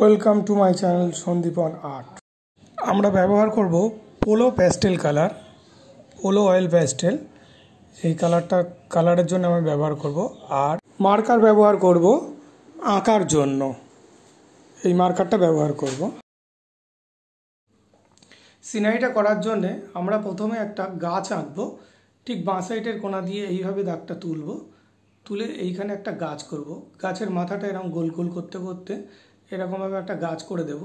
Welcome to my channel Sandipan art. আমরা ব্যবহার করব polo pastel colour, polo oil pastel. এই কালারের জন্য আমি ব্যবহার করব, আর মার্কার ব্যবহার করব আঁকার জন্য। এই মার্কারটা ব্যবহার করব। সিনারিটা করার জন্যে আমরা প্রথমে একটা গাছ আঁকবো। ঠিক বাঁ সাইডের কোণা দিয়ে এইভাবে দাগটা তুলব, তুলে এইখানে একটা গাছ করব। গাছের মাথাটা এরকম গোল গোল করতে করতে এরকমভাবে একটা গাছ করে দেব।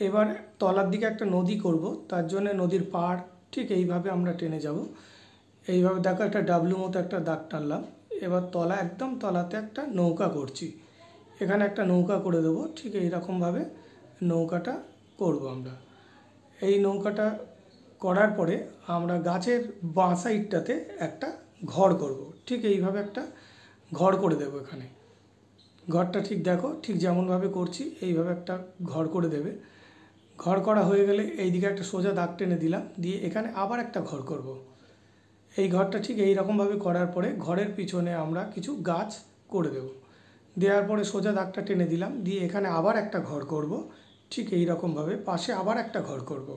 এবার তলার দিকে একটা নদী করব, তার জন্য নদীর পাড় ঠিক এইভাবে আমরা টেনে যাব। এইভাবে দেখো একটা ডাব্লু মতো একটা দাগ টানলাম। এবার একদম তলাতে একটা নৌকা করছি, এখানে একটা নৌকা করে দেবো। ঠিক এইরকমভাবে নৌকাটা করব আমরা। এই নৌকাটা করার পরে আমরা গাছের বাঁ সাইডটাতে একটা ঘর করব। ঠিক এইভাবে একটা ঘর করে দেবো। এখানে ঘরটা ঠিক দেখো, ঠিক যেমনভাবে করছি এইভাবে একটা ঘর করে দেবে। ঘর করা হয়ে গেলে এইদিকে একটা সোজা দাগ টেনে দিলাম, দিয়ে এখানে আবার একটা ঘর করব। এই ঘরটা ঠিক এই রকমভাবে করার পরে ঘরের পিছনে আমরা কিছু গাছ করে দেব। দেওয়ার পরে সোজা দাগটা টেনে দিলাম, দিয়ে এখানে আবার একটা ঘর করব। ঠিক এই রকমভাবে পাশে আবার একটা ঘর করব।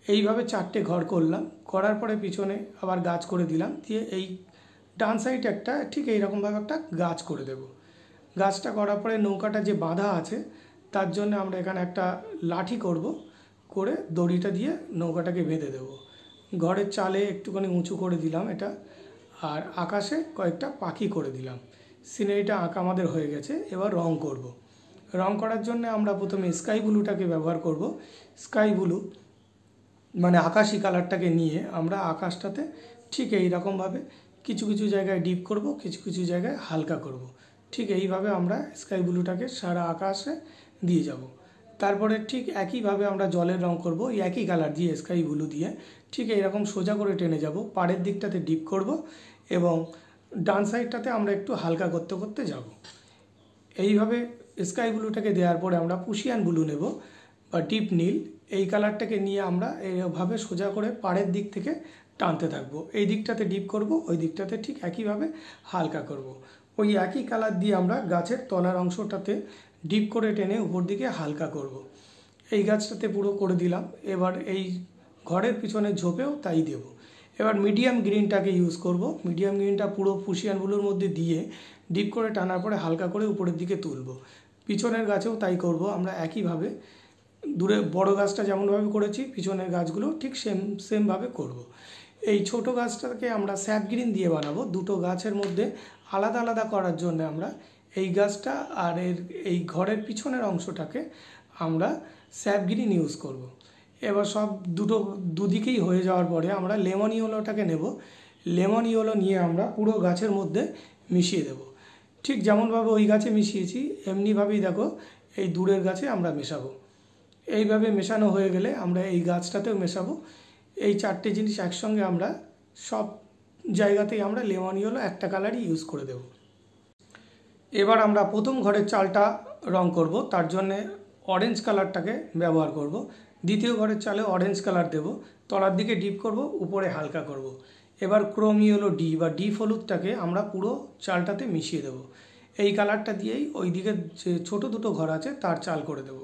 এইভাবে 4টে ঘর করলাম। করার পরে পিছনে আবার গাছ করে দিলাম, দিয়ে এই ডান সাইডে একটা ঠিক এইরকমভাবে একটা গাছ করে দেব। গাছটা করার পরে নৌকাটা যে বাঁধা আছে তার জন্য আমরা এখানে একটা লাঠি করব, করে দড়িটা দিয়ে নৌকাটাকে বেঁধে দেব। ঘরের চালে একটুখানি উঁচু করে দিলাম এটা, আর আকাশে কয়েকটা পাখি করে দিলাম। সিনারিটা আঁকা আমাদের হয়ে গেছে। এবার রং করব। রং করার জন্য আমরা প্রথমে স্কাই ব্লুটাকে ব্যবহার করব। স্কাই ব্লু মানে আকাশি কালারটাকে নিয়ে আমরা আকাশটাতে ঠিক এই রকমভাবে কিছু কিছু জায়গায় ডিপ করব, কিছু কিছু জায়গায় হালকা করব। ঠিক এইভাবে আমরা স্কাই ব্লুটাকে সারা আকাশে দিয়ে যাব। তারপরে ঠিক একইভাবে আমরা জলের রং করব, একই কালার দিয়ে স্কাই ব্লু দিয়ে ঠিক এইরকম সোজা করে টেনে যাব। পাড়ের দিকটাতে ডিপ করব এবং ডান সাইডটাতে আমরা একটু হালকা করতে করতে যাব। এইভাবে স্কাই ব্লুটাকে দেওয়ার পরে আমরা পুশিয়ান ব্লু নেব বা ডিপ নীল। এই কালারটাকে নিয়ে আমরা এইভাবে সোজা করে পাড়ের দিক থেকে টানতে থাকবো। এই দিকটাতে ডিপ করব, ওই দিকটাতে ঠিক একইভাবে হালকা করব। ওই একই কালার দিয়ে আমরা গাছের তলার অংশটাতে ডিপ করে টেনে উপর দিকে হালকা করব। এই গাছটাতে পুরো করে দিলাম। এবার এই ঘরের পিছনে ঝোপেও তাই দেব। এবার মিডিয়াম গ্রিনটাকে ইউজ করব। মিডিয়াম গ্রিনটা পুরো পুশিয়ান ব্লুর মধ্যে দিয়ে ডিপ করে টানার পরে হালকা করে উপরের দিকে তুলব। পিছনের গাছেও তাই করব আমরা একইভাবে। দূরে বড় গাছটা যেমনভাবে করেছি পিছনের গাছগুলো ঠিক সেমভাবে করব। এই ছোট গাছটাকে আমরা স্যাপ গ্রিন দিয়ে বানাবো। দুটো গাছের মধ্যে আলাদা আলাদা করার জন্য আমরা এই গাছটা আর এই ঘরের পিছনের অংশটাকে আমরা স্যাপ গ্রিন ইউজ করব। এবার সব দুদিকেই হয়ে যাওয়ার পরে আমরা লেমন ইয়েলোটাকে নেব। লেমন ইয়েলো নিয়ে আমরা পুরো গাছের মধ্যে মিশিয়ে দেব। ঠিক যেমনভাবে ওই গাছে মিশিয়েছি এমনিভাবেই দেখো এই দূরের গাছে আমরা মেশাবো। এইভাবে মেশানো হয়ে গেলে আমরা এই গাছটাতেও মেশাবো। এই 4টে জিনিস একসঙ্গে আমরা সব জায়গাতেই আমরা লেমন ইয়েলো একটা কালারই ইউজ করে দেব। এবার আমরা প্রথম ঘরের চালটা রং করব, তার জন্যে অরেঞ্জ কালারটাকে ব্যবহার করব। দ্বিতীয় ঘরের চালে অরেঞ্জ কালার দেব, তলার দিকে ডিপ করব, উপরে হালকা করব। এবার ক্রোম ইয়েলো ডি বা ডিপ হলুদটাকে আমরা পুরো চালটাতে মিশিয়ে দেব। এই কালারটা দিয়েই ওই দিকে যে ছোটো দুটো ঘর আছে তার চাল করে দেব।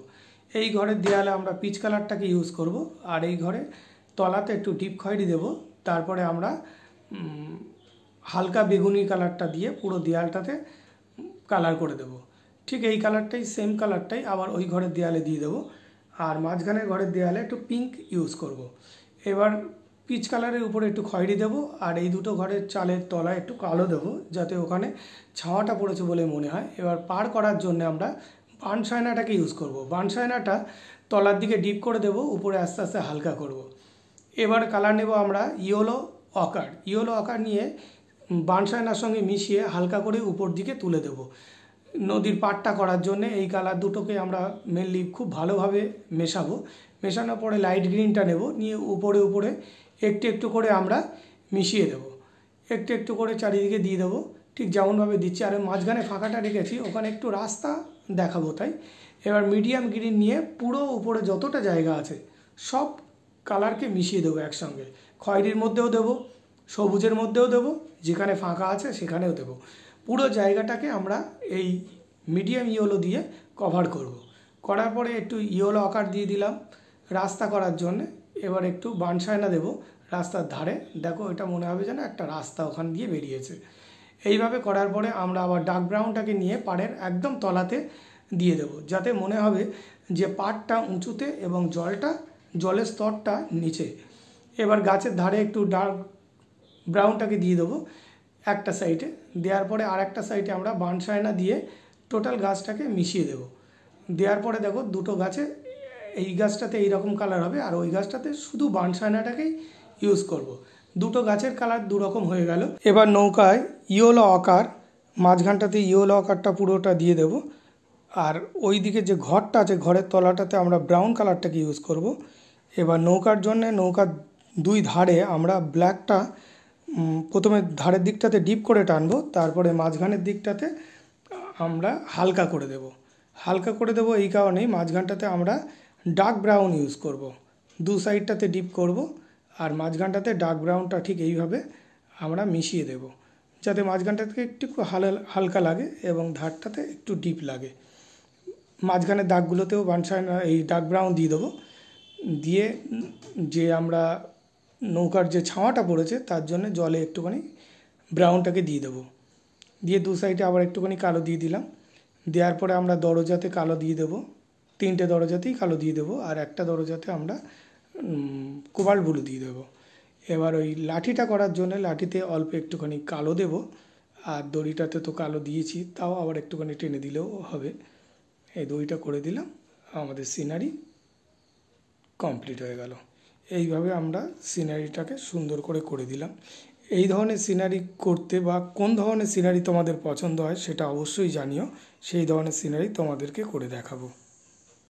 এই ঘরের দেয়ালে আমরা পিচ কালারটাকে ইউজ করব, আর এই ঘরে তলাতে একটু ডিপ খয়েরি দেব। তারপরে আমরা হালকা বেগুনি কালারটা দিয়ে পুরো দেয়ালটাতে কালার করে দেব। ঠিক এই কালারটাই সেম কালারটাই আবার ওই ঘরের দেয়ালে দিয়ে দেবো। আর মাঝখানের ঘরের দেয়ালে একটু পিঙ্ক ইউজ করব। এবার পিচ কালারের উপরে একটু খয়েরি দেবো, আর এই দুটো ঘরের চালের তলায় একটু কালো দেবো যাতে ওখানে ছাওয়াটা পড়েছে বলে মনে হয়। এবার পার করার জন্য আমরা বানসায়নাটাকে ইউজ করব। বানসায়নাটা তলার দিকে ডিপ করে দেব, উপরে আস্তে আস্তে হালকা করব। এবার কালার নেব আমরা ইয়েলো অকার। ইয়েলো অকার নিয়ে বানসায়নার সঙ্গে মিশিয়ে হালকা করে উপর দিকে তুলে দেব। নদীর পাড়টা করার জন্য এই কালার দুটোকে আমরা মেনলি খুব ভালোভাবে মেশাবো। মেশানোর পরে লাইট গ্রিনটা নেব, নিয়ে উপরে উপরে একটু একটু করে আমরা মিশিয়ে দেব। একটু একটু করে চারিদিকে দিয়ে দেবো ঠিক যেমনভাবে দিচ্ছি। আর মাঝখানে ফাঁকাটা রেখেছি ওখানে একটু রাস্তা দেখাবো তাই। এবার মিডিয়াম গ্রিন নিয়ে পুরো উপরে যতটা জায়গা আছে সব কালারকে মিশিয়ে দেবো একসঙ্গে। খয়েরির মধ্যেও দেবো, সবুজের মধ্যেও দেবো, যেখানে ফাঁকা আছে সেখানেও দেবো। পুরো জায়গাটাকে আমরা এই মিডিয়াম ইয়েলো দিয়ে কভার করব। করার পরে একটু ইয়েলো আকার দিয়ে দিলাম রাস্তা করার জন্য। এবার একটু বানসায়না দেব রাস্তার ধারে, দেখো এটা মনে হবে যেন একটা রাস্তা ওখান দিয়ে বেরিয়েছে। এইভাবে করার পরে আমরা আবার ডার্ক ব্রাউনটাকে নিয়ে পাড়ের একদম তলাতে দিয়ে দেব, যাতে মনে হবে যে পাড়টা উঁচুতে এবং জলের স্তরটা নিচে। এবার গাছের ধারে একটু ডার্ক ব্রাউনটাকে দিয়ে দেবো একটা সাইডে, দেওয়ার পরে আর একটা সাইডে আমরা বানসায়না দিয়ে টোটাল গাছটাকে মিশিয়ে দেব। দেওয়ার পরে দেখো দুটো গাছে, এই গাছটাতে এইরকম কালার হবে আর ওই গাছটাতে শুধু বানসায়নাটাকেই ইউজ করব। দুটো গাছের কালার দুরকম হয়ে গেল। এবার নৌকায় ইয়েলো আকার, মাঝখানটাতে ইয়েলো আকারটা পুরোটা দিয়ে দেব। আর ওই দিকে যে ঘরটা আছে ঘরের তলাটাতে আমরা ব্রাউন কালারটাকে ইউজ করব। এবার নৌকার জন্যে নৌকার দুই ধারে আমরা ব্ল্যাকটা প্রথমে ধারের দিকটাতে ডিপ করে টানবো, তারপরে মাঝখানের দিকটাতে আমরা হালকা করে দেব। হালকা করে দেব এই কারণেই মাঝখানটাতে আমরা ডার্ক ব্রাউন ইউজ করব। দু সাইডটাতে ডিপ করব আর মাঝখানটাতে ডার্ক ব্রাউনটা ঠিক এইভাবে আমরা মিশিয়ে দেব, যাতে মাঝখানটাতে একটু হালকা লাগে এবং ধারটাতে একটু ডিপ লাগে। মাঝখানের দাগগুলোতেও বানসায়না এই ডার্ক ব্রাউন দিয়ে দেবো। দিয়ে যে আমরা নৌকার যে ছাওয়াটা পড়েছে তার জন্য জলে একটুখানি ব্রাউনটাকে দিয়ে দেবো। দিয়ে দু সাইডে আবার একটুখানি কালো দিয়ে দিলাম। দেওয়ার পরে আমরা দরজাতে কালো দিয়ে দেবো, তিনটে দরজাতেই কালো দিয়ে দেবো আর একটা দরজাতে আমরা কোবাল্ট ব্লু দিয়ে দেবো। এবার ওই লাঠিটা করার জন্য লাঠিতে অল্প একটুখানি কালো দেব, আর দড়িটাতে তো কালো দিয়েছি, তাও আবার একটুখানি টেনে দিলেও হবে। এই দড়িটা করে দিলাম, আমাদের সিনারি কমপ্লিট হয়ে গেল। এইভাবে আমরা সিনারিটাকে সুন্দর করে দিলাম। এই ধরনের সিনারি করতে বা কোন ধরনের সিনারি তোমাদের পছন্দ হয় সেটা অবশ্যই জানিও, সেই ধরনের সিনারি তোমাদেরকে করে দেখাবো।